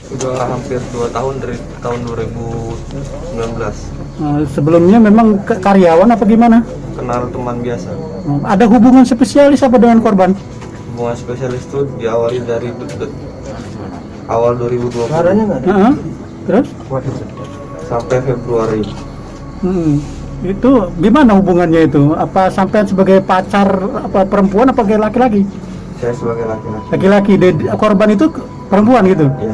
Sudah hampir 2 tahun dari tahun 2019. Sebelumnya memang karyawan apa gimana? Kenal teman biasa. Ada hubungan spesialis apa dengan korban? Hubungan spesialis itu diawali dari awal 2020 Terus? sampai Februari. Itu gimana hubungannya itu? Apa sampean sebagai pacar apa perempuan apa kayak laki-laki? Saya sebagai laki-laki. Laki-laki, korban itu perempuan gitu? Iya.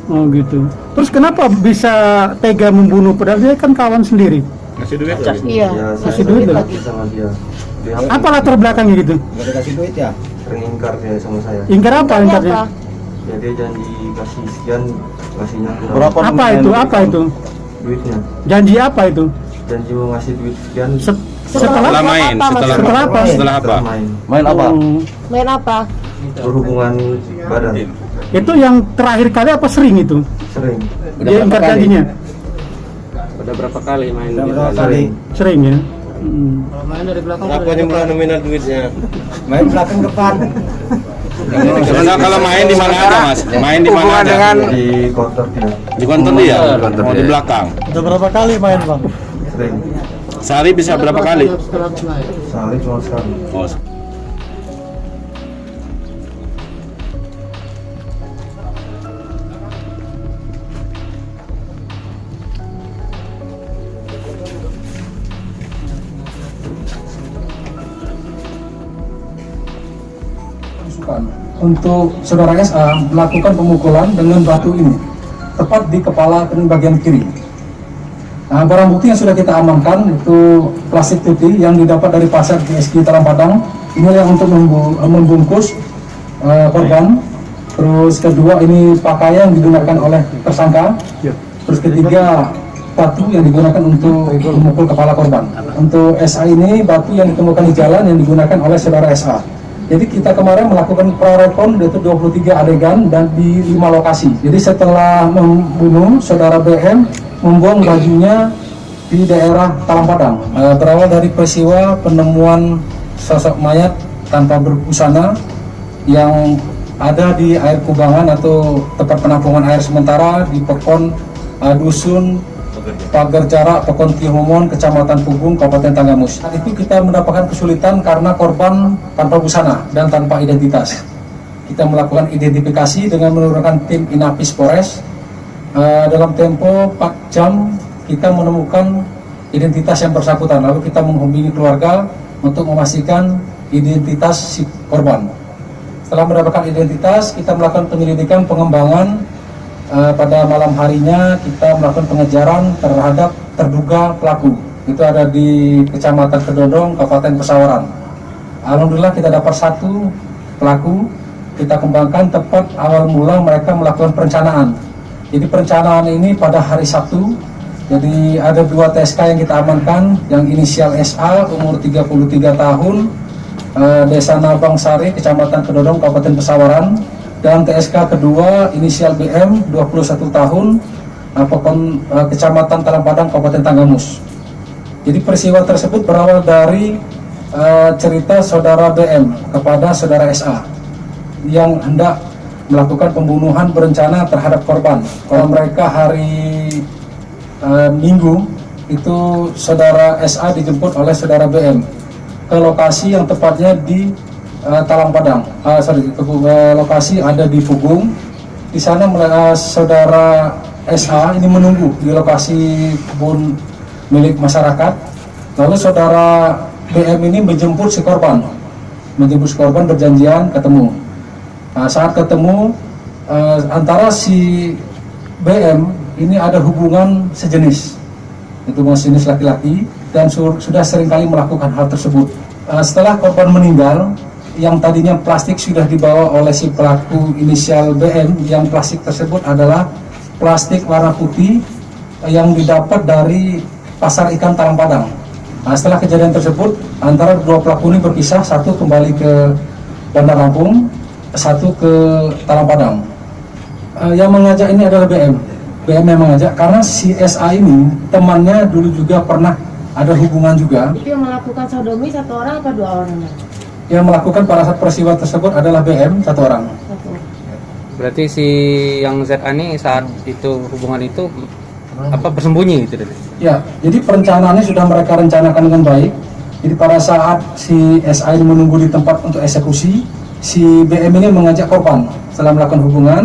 Oh gitu. Terus kenapa bisa tega membunuh padahal dia kan kawan sendiri? Kasih duit Iya. Ya, Kasih saya duit lagi sama dia. Dia Apa latar belakangnya gitu? Nggak kasih duit ya? sering ingkar dia sama saya. Ingkar apa ingkarnya? Ya dia janji kasih sekian, kasihnya kurang. Berapa? Apa itu? Duitnya? Janji apa itu? Janji mau ngasih duit sekian. Setelah main, setelah apa? Setelah apa? Main. Main apa? Oh, Main apa? Berhubungan badan. itu yang terakhir kali apa sering itu? Sering. Dia ingkar janjinya? Udah berapa kali main? Sering. Sering ya? Berapa jumlah nominal duitnya? Main belakang depan. Nah, kalau main di mana ada, Mas? Main di mana ada? Di konter dia. Di kantor dia? Oh, di belakang. Udah berapa kali main, Bang? Sering. Sehari bisa berapa kali? Sehari cuma sekali. Oh, untuk saudara SA melakukan pemukulan dengan batu ini tepat di kepala dan bagian kiri. Nah, barang bukti yang sudah kita amankan itu plastik putih yang didapat dari pasar GSG Talang Padang. Ini yang untuk membungkus korban. Terus kedua ini pakaian yang digunakan oleh tersangka. Terus ketiga batu yang digunakan untuk memukul kepala korban. Untuk SA ini batu yang ditemukan di jalan yang digunakan oleh saudara SA. Jadi kita kemarin melakukan prarekon yaitu 23 adegan dan di 5 lokasi. Jadi setelah membunuh saudara BM membuang bajunya di daerah Talang Padang. Berawal dari peristiwa penemuan sosok mayat tanpa berbusana yang ada di air kubangan atau tempat penampungan air sementara di Pekon Dusun Pagar Jarak, Pekon Tihomon, Kecamatan Pugung, Kabupaten Tanggamus. Saat itu kita mendapatkan kesulitan karena korban tanpa busana dan tanpa identitas. Kita melakukan identifikasi dengan menurunkan tim Inapis Polres. Dalam tempo 4 jam kita menemukan identitas yang bersangkutan. Lalu kita menghubungi keluarga untuk memastikan identitas si korban. Setelah mendapatkan identitas, kita melakukan penyelidikan pengembangan. Pada malam harinya kita melakukan pengejaran terhadap terduga pelaku. Itu ada di Kecamatan Kedodong, Kabupaten Pesawaran. Alhamdulillah kita dapat 1 pelaku. Kita kembangkan tepat awal mula mereka melakukan perencanaan. Jadi perencanaan ini pada hari Sabtu. Jadi ada 2 TSK yang kita amankan, yang inisial SA umur 33 tahun, Desa Nabang Sari, Kecamatan Kedodong, Kabupaten Pesawaran. Dan TSK kedua inisial BM 21 tahun, Kecamatan Talang Padang, Kabupaten Tanggamus. Jadi peristiwa tersebut berawal dari cerita saudara BM kepada saudara SA yang hendak melakukan pembunuhan berencana terhadap korban. Kalau mereka hari Minggu itu saudara SA dijemput oleh saudara BM ke lokasi yang tepatnya di Talang Padang, lokasi ada di Pugung. Di sana saudara SA ini menunggu di lokasi kebun milik masyarakat. Lalu saudara BM ini menjemput si korban, berjanjian ketemu. Saat ketemu antara si BM ini ada hubungan sejenis, itu sejenis laki-laki dan sudah seringkali melakukan hal tersebut. Setelah korban meninggal, yang tadinya plastik sudah dibawa oleh si pelaku inisial BM, yang plastik tersebut adalah plastik warna putih yang didapat dari pasar ikan Talang Padang. Setelah kejadian tersebut, antara 2 pelaku ini berpisah, 1 kembali ke Bandar Lampung, 1 ke Talang Padang. Yang mengajak ini adalah BM yang mengajak karena si SA ini temannya dulu juga pernah ada hubungan juga. Itu yang melakukan sodomi 1 orang atau 2 orang? yang melakukan pada saat peristiwa tersebut adalah BM 1 orang. Berarti si yang ZA ini saat itu hubungan itu apa bersembunyi gitu deh. Ya, jadi perencanaannya sudah mereka rencanakan dengan baik. Jadi pada saat si SA ini menunggu di tempat untuk eksekusi, si BM ini mengajak korban. Setelah melakukan hubungan,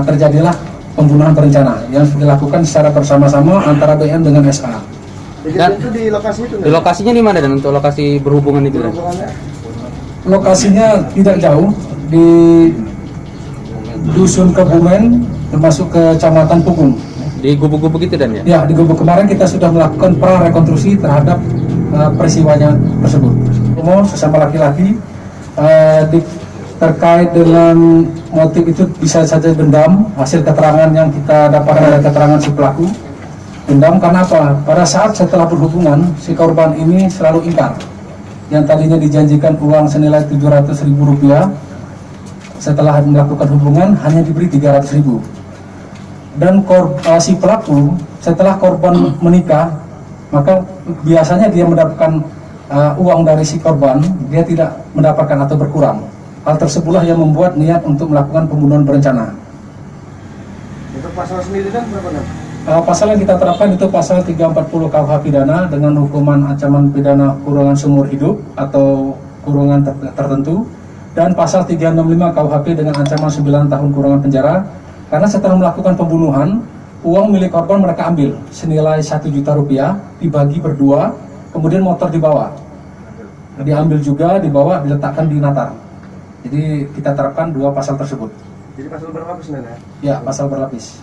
terjadilah pembunuhan berencana yang dilakukan secara bersama-sama antara BM dengan SA. Dan itu di lokasi itu. di lokasinya di mana dan untuk lokasi berhubungan itu? Dan? Lokasinya tidak jauh di Dusun Kebumen, termasuk Kecamatan Pugung. Di gubuk-gubuk itu dan ya? Ya, di gubuk kemarin kita sudah melakukan prarekonstruksi terhadap peristiwanya tersebut. Umum sesama laki-laki terkait dengan motif itu bisa saja dendam. Hasil keterangan yang kita dapatkan dari keterangan si pelaku, dendam karena apa? Pada saat setelah berhubungan, si korban ini selalu ingkar. Yang tadinya dijanjikan uang senilai Rp700.000, setelah melakukan hubungan hanya diberi Rp300.000. Dan si pelaku setelah korban menikah, maka biasanya dia mendapatkan uang dari si korban, dia tidak mendapatkan atau berkurang. Hal tersebutlah yang membuat niat untuk melakukan pembunuhan berencana. Untuk pasal sendiri kan berapa nanti? Pasal yang kita terapkan itu pasal 340 KUH pidana dengan hukuman ancaman pidana kurungan seumur hidup atau kurungan tertentu, dan pasal 365 KUHP dengan ancaman 9 tahun kurungan penjara. Karena setelah melakukan pembunuhan, uang milik korban mereka ambil senilai Rp1 juta, dibagi berdua, kemudian motor dibawa. Diambil juga, dibawa, diletakkan di Natar. Jadi kita terapkan 2 pasal tersebut. Jadi pasal berlapis sebenarnya? Ya, pasal berlapis.